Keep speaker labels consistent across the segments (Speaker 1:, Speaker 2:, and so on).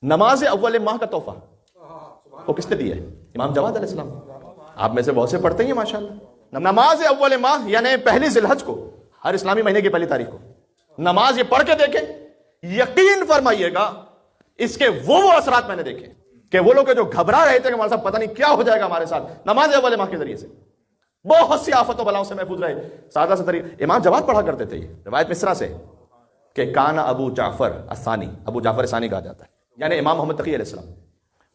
Speaker 1: نماز اول ماہ کا تحفہ وہ کس نے دیا ہے؟ امام جواد علیہ السلام. آپ میں سے بہت سے پڑھتے ہیں ماشاءاللہ. نماز اول ماہ یعنی پہلی ذی الحج کو، ہر اسلامی مہینے کی پہلی تاریخ کو نماز یہ پڑھ کے دیکھیں، یقین فرمائیے گا اس کے وہ اثرات میں نے دیکھے کہ وہ لوگ جو گھبرا رہے تھے کہ ہمارے ساتھ پتہ نہیں کیا ہو جائے گا ہمارے ساتھ، نماز اول ماہ کے ذریعے سے بہت سی آفتوں بلاؤں سے محفوظ رہے. سادہ سا طریقہ امام جواد پڑھا کرتے تھے. روایت مصرا سے کہ کانا ابو جعفر الثانی، ابو جعفر ثانی کہا جاتا ہے یعنی امام محمد تقی علیہ السلام،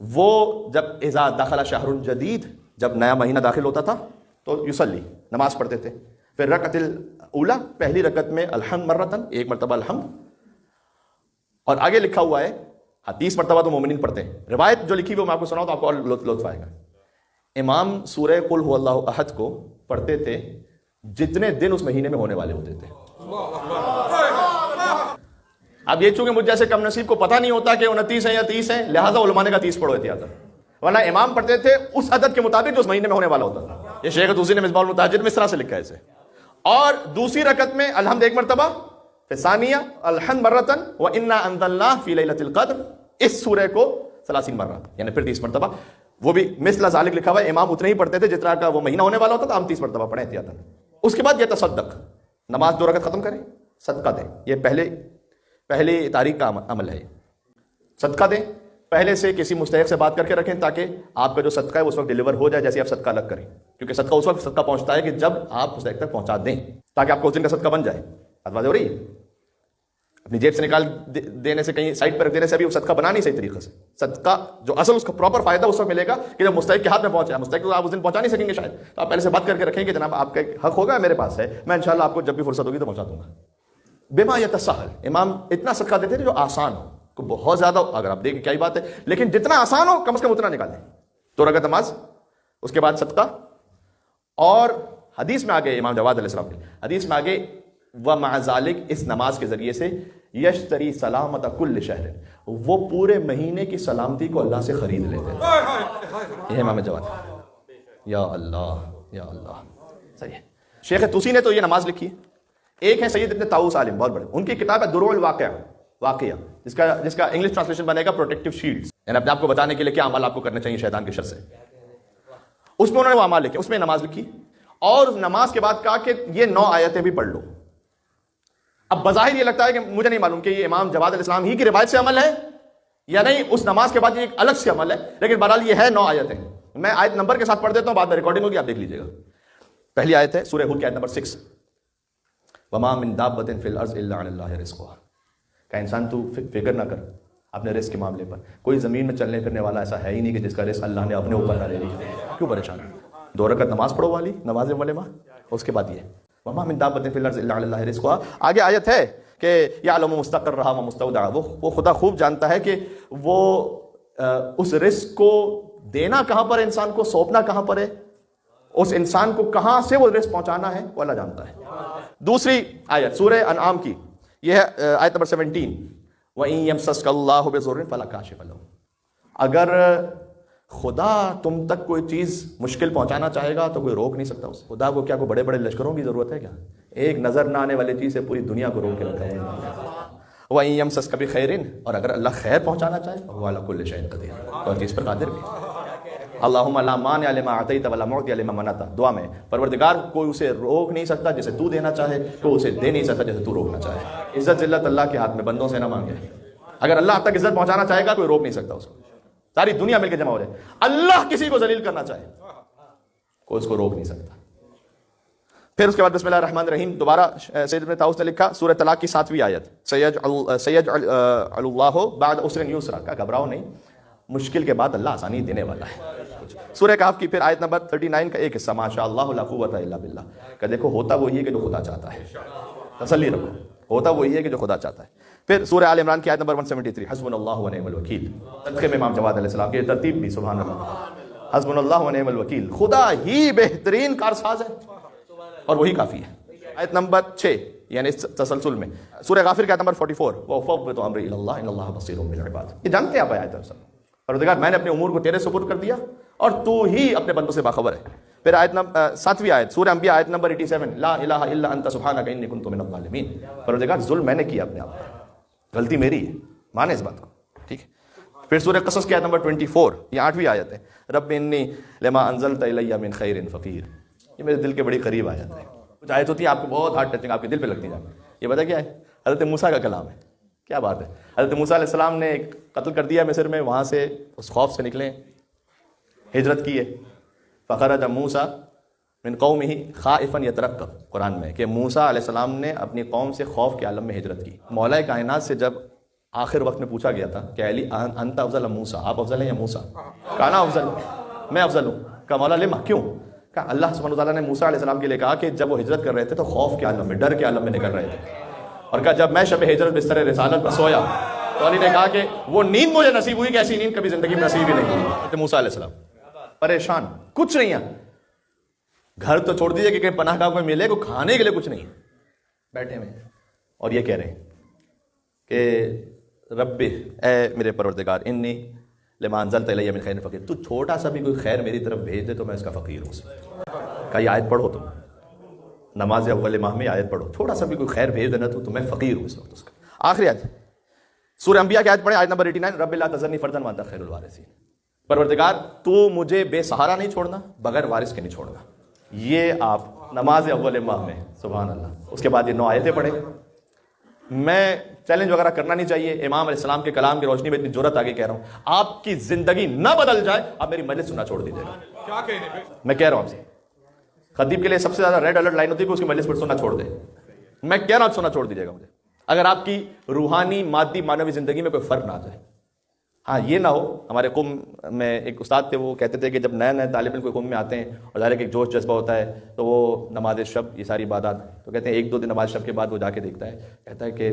Speaker 1: وہ جب اذا دخل شہر جدید، جب نیا مہینہ داخل ہوتا تھا تو یصلی نماز پڑھتے تھے. پھر رکعت الاولی، پہلی رکعت میں الحمد مرتن، ایک مرتبہ الحمد، اور آگے لکھا ہوا ہے 30 مرتبہ تو مومنین پڑھتے ہیں. روایت جو لکھی ہوئی میں آپ کو سناؤں تو آپ کو اور لطف آئے گا. امام سورہ قل هو اللہ احد کو پڑھتے تھے جتنے دن اس مہینے میں ہونے والے ہوتے تھے. اب یہ چونکہ مجھ جیسے کم نصیب کو پتہ نہیں ہوتا کہ 29 ہیں یا 30 ہیں، لہٰذا علماء نے کہا 30 پڑھو احتیاطاً، ورنہ امام پڑھتے تھے اس عدد کے مطابق جو اس مہینے میں ہونے والا ہوتا تھا. یہ شیخ طوسی نے مصباح المتاجر میں اس طرح سے لکھا ہے اسے. اور دوسری رکعت میں الحمد ایک مرتبہ، پھر ثانیہ الحمد مرتن وانا انزلناہ فی لیلۃ القدر، اس سورہ کو 30 مرہ یعنی پھر 30 مرتبہ. وہ بھی مثل ذالک لکھا ہوا ہے، امام اتنے ہی پڑھتے تھے جتنا کا وہ مہینہ ہونے والا ہوتا تھا، ہم 30 مرتبہ پڑھیں احتیاطاً. اس کے بعد یہ تصدق، نماز 2 رکعت ختم کریں صدقہ دیں. یہ پہلی تاریخ کا عمل ہے. صدقہ دیں، پہلے سے کسی مستحق سے بات کر کے رکھیں تاکہ آپ کا جو صدقہ ہے اس وقت ڈیلیور ہو جائے، جیسے آپ صدقہ الگ کریں، کیونکہ صدقہ اس وقت صدقہ پہنچتا ہے کہ جب آپ مستحق تک پہنچا دیں تاکہ آپ کو اس دن کا صدقہ بن جائے. بات واضح ہو رہی ہے؟ اپنی جیب سے نکال دینے سے، کہیں سائڈ پر رکھ دینے سے ابھی وہ صدقہ بنا نہیں صحیح طریقے سے. صدقہ جو اصل اس کا پراپر فائدہ اس وقت ملے گا کہ جب مستحق کے ہاتھ میں پہنچے. مستحق تو آپ اس دن پہنچا نہیں سکیں گے شاید، تو آپ پہلے سے بات کر کے رکھیں کہ جناب آپ کا ایک حق ہوگا میرے پاس ہے، میں انشاءاللہ آپ کو جب بھی فرصت ہوگی تو پہنچا دوں گا. بما یتسہل، امام اتنا صدقہ دیتے تھے جو آسان ہو، کو بہت زیادہ اگر آپ دیکھیں کیا ہی بات ہے، لیکن جتنا آسان ہو کم از کم اتنا نکالیں. 2 رکعت نماز، اس کے بعد صدقہ. اور حدیث میں آگے امام جواد علیہ السلام کی حدیث میں آگے ومع ذالک، اس نماز کے ذریعے سے یشتری سلامت کل شہر، وہ پورے مہینے کی سلامتی کو اللہ سے خرید لیتے تھے. یہ امام جواد. یا اللہ یا اللہ، صحیح ہے. شیخ طوسی نے تو یہ نماز لکھی ہے. ایک ہے سید ابن طاؤس عالم، بہت بڑے، ان کی کتاب ہے دروع الواقعہ، جس کا انگلش ٹرانسلیشن بنے گا پروٹیکٹیو شیلڈز، یعنی اپنے آپ کو بچانے کے لیے کیا عمل آپ کو کرنے چاہیے شیطان کے شر سے. اس میں انہوں نے وہ اعمال لکھے، اس میں نماز لکھی، اور نماز کے بعد کہا کہ یہ 9 آیتیں بھی پڑھ لو. اب بظاہر یہ لگتا ہے کہ مجھے نہیں معلوم کہ یہ امام جواد علیہ السلام ہی کی روایت سے عمل ہے یا نہیں، اس نماز کے بعد یہ ایک الگ سے عمل ہے، لیکن بہرحال یہ ہے 9 آیتیں. میں آیت نمبر کے ساتھ پڑھ دیتا ہوں، بعد میں ریکارڈنگ ہوگی، آپ دیکھ لیجیے گا. پہلی آیت ہے سورہ ہود کی آیت نمبر 6، وما من دابۃ فی الارض الا علی اللہ رزقها. کہ انسان تو فکر نہ کر اپنے رزق کے معاملے پر، کوئی زمین میں چلنے پھرنے والا ایسا ہے ہی نہیں کہ جس کا رزق اللہ نے اپنے اوپر نہ لے لیا. کیوں پریشان ہے؟ 2 رکعت نماز پڑھو والی، نماز اول ماہ، اس کے بعد یہ وما من دابۃ فی الارض الا علی اللہ رزقها. آگے آیت ہے کہ یعلم مستقرها ومستودعها، وہ خدا خوب جانتا ہے کہ وہ اس رزق کو دینا کہاں پر ہے، انسان کو سونپنا کہاں پر ہے، اس انسان کو کہاں سے وہ رزق پہنچانا ہے وہ اللہ جانتا ہے. دوسری آیت سورہ انعام کی، یہ ہے آیت نمبر 17، وَإِن يَمْسَسْكَ اللَّهُ بِضُرٍّ فَلَا كَاشِفَ لَهُ. اگر خدا تم تک کوئی چیز مشکل پہنچانا چاہے گا تو کوئی روک نہیں سکتا اسے. خدا کو کیا کوئی بڑے بڑے لشکروں کی ضرورت ہے کیا؟ ایک نظر نہ آنے والی چیز سے پوری دنیا کو روک کے رکھا ہے. وَإِن يَمْسَسْكَ بِخَيْرٍ، اور اگر اللہ خیر پہنچانا چاہے وَهُوَ عَلَى كُلِّ شَيْءٍ قَدِيرٌ، اور چیز پر قادر بھی. اللہم لا مانع لما اعطیت ولا معطی لما منعت. دعا میں پروردگار کوئی اسے روک نہیں سکتا جسے تو دینا چاہے، تو اسے دے نہیں سکتا جسے تو روکنا چاہے. عزت ذلت اللہ کے ہاتھ میں، بندوں سے نہ مانگے. اگر اللہ تک عزت پہنچانا چاہے گا کوئی روک نہیں سکتا اس کو. ساری دنیا مل کے جمع ہو جائے، اللہ کسی کو ذلیل کرنا چاہے کوئی اس کو روک نہیں سکتا. پھر اس کے بعد بسم اللہ الرحمن الرحیم، دوبارہ سید ابن طاؤس نے لکھا سورہ طلاق کی 7ویں آیت، سیجعل اللہ بعد عسر یسرا. کا گھبراؤ نہیں، مشکل کے بعد اللہ آسانی دینے والا ہے. سورہ کہف کی پھر آیت نمبر 39 کا ایک حصہ، ماشاء اللہ لا قوت الا باللہ. کہ دیکھو ہوتا وہی ہے کہ جو خدا چاہتا ہے، تسلی رکھو، ہوتا وہی ہے کہ جو خدا چاہتا ہے. پھر سورہ آل عمران کی آیت نمبر 173، حسبنا اللہ و نعم الوکیل. صدقے میں امام جواد علیہ السلام کی ترتیب بھی سبحان اللہ، حسبنا اللہ و نعم الوکیل، خدا ہی بہترین کارساز ہے اور وہی کافی ہے. آیت نمبر 6 یعنی اس تسلسل میں سورہ غافر کی آیت نمبر 44، وَأُفَوِّضُ أَمْرِي إِلَى اللَّهِ إِنَّ اللَّهَ بَصِيرٌ بِالْعِبَادِ. یہ جانتے ہیں آپ آیت ہے، پروردگار میں نے اپنے امور کو تیرے سپرد کر دیا اور تو ہی اپنے بندوں سے باخبر ہے. پھر آیت نمبر 7ویں آیت سورہ انبیاء آیت نمبر 87، لا الہ الا انت سبحانک انی کنت من الظالمین. پروردگار ظلم میں نے کیا اپنے آپ پر، غلطی میری ہے، مانے اس بات کو، ٹھیک ہے. پھر سورہ قصص کی آیت نمبر 24، یہ 8ویں آیت ہے، رب انی لما انزلت الی من خیر فقیر، یہ میرے دل کے بڑی قریب آیت ہے۔ کچھ آیت ہوتی ہے آپ کو بہت ہارڈ ٹچنگ، آپ کے دل پہ لگتی جائے، یہ پتہ کیا ہے؟ حضرت موسیٰ کا کلام ہے، کیا بات ہے۔ حضرت موسیٰ علیہ السلام نے ایک قتل کر دیا مصر میں، وہاں سے اس خوف سے نکلے، ہجرت کی ہے، فخرج موسیٰ من قومہ خائفا یترقب، قرآن میں کہ موسیٰ علیہ السلام نے اپنی قوم سے خوف کے عالم میں ہجرت کی۔ مولا کائنات سے جب آخر وقت میں پوچھا گیا تھا کہ علی انت افضل موسیٰ، آپ افضل ہیں یا موسیٰ؟ کہا نا افضل، میں افضل ہوں۔ کہا مولا لما، کیوں؟ کہا اللہ سبحانہ وتعالیٰ نے موسیٰ علیہ السلام کے لیے کہا کہ جب وہ ہجرت کر رہے تھے تو خوف کے عالم میں، ڈر کے عالم میں نکل رہے تھے، اور کہا جب میں شب ہجرت بستر رسالت پر سویا تو علی نے کہا کہ وہ نیند مجھے نصیب ہوئی کہ ایسی نیند کبھی زندگی میں نصیب ہی نہیں ہوئی۔ موسیٰ علیہ السلام پریشان، کچھ نہیں ہے، گھر تو چھوڑ دیجیے کہ کہیں پناہ گاہ کوئی ملے، کو کھانے کے لیے کچھ نہیں، بیٹھے ہوئے، اور یہ کہہ رہے ہیں کہ رب اے میرے پروردگار انی لما انزلت الی من خیر فقیر، تو چھوٹا سا بھی کوئی خیر میری طرف بھیج دے تو میں اس کا فقیر ہوں۔ کہا یہ آیت پڑھو، تم نماز اول ماہ میں آیت پڑھو، چھوٹا سا بھی کوئی خیر بھیج دینا تو میں فقیر ہوں اس وقت اس کا۔ آخری آیت سورہ انبیاء کی آیت پڑھیں، آیت نمبر 89، رب لا تذرنی فردا وانت خیر الوارثین، پروردگار تو مجھے بے سہارا نہیں چھوڑنا، بغیر وارث کے نہیں چھوڑنا۔ یہ آپ نماز اول ماہ میں، سبحان اللہ، اس کے بعد یہ 9 آیتیں پڑھیں۔ میں چیلنج وغیرہ کرنا نہیں چاہیے، امام علیہ السلام کے کلام کی روشنی میں اتنی جرت آگے کہہ رہا ہوں، آپ کی زندگی نہ بدل جائے آپ میری مجلس سننا چھوڑ دیجیے گا، میں کہہ رہا ہوں آپ سے۔ خطیب کے لیے سب سے زیادہ ریڈ الرٹ لائن ہوتی ہے کہ اس کی مجلس پر سننا چھوڑ دے، میں کہہ رہا ہوں سننا چھوڑ دیجیے گا مجھے، اگر آپ کی روحانی مادی معنوی زندگی میں کوئی فرق نہ آ جائے۔ ہاں یہ نہ ہو، ہمارے قوم میں ایک استاد تھے، وہ کہتے تھے کہ جب نئے طالب علم کوئی قوم میں آتے ہیں اور ظاہر ہے کہ ایک جوش جذبہ ہوتا ہے تو وہ نماز شب یہ ساری عبادات، تو کہتے ہیں 1-2 دن نماز شب کے بعد وہ جا کے دیکھتا ہے، کہتا ہے کہ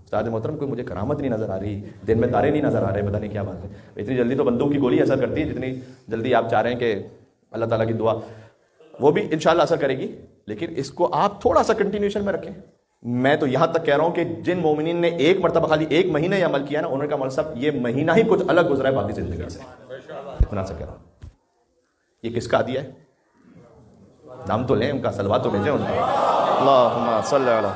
Speaker 1: استاد محترم کوئی مجھے کرامت نہیں نظر آ رہی، دن میں تارے نہیں نظر آ رہے، پتہ نہیں کیا بات ہے۔ اتنی جلدی تو بندوق کی گولی اثر کرتی ہے جتنی جلدی آپ چاہ رہے ہیں کہ اللہ تعالیٰ کی دعا وہ بھی انشاءاللہ اثر کرے گی، لیکن اس کو آپ تھوڑا سا کنٹینیوشن میں رکھیں۔ میں تو یہاں تک کہہ رہا ہوں کہ جن مومنین نے ایک مرتبہ خالی 1 مہینہ یہ عمل کیا نا، انہوں نے کہا مول صاحب یہ مہینہ ہی کچھ الگ گزرا ہے باقی زندگی سے، اتنا سا کہہ رہا ہوں۔ یہ کس کا دیا ہے؟ نام تو لیں ان کا، صلوات تو بھیجیں ان کا، اللہم صلی علی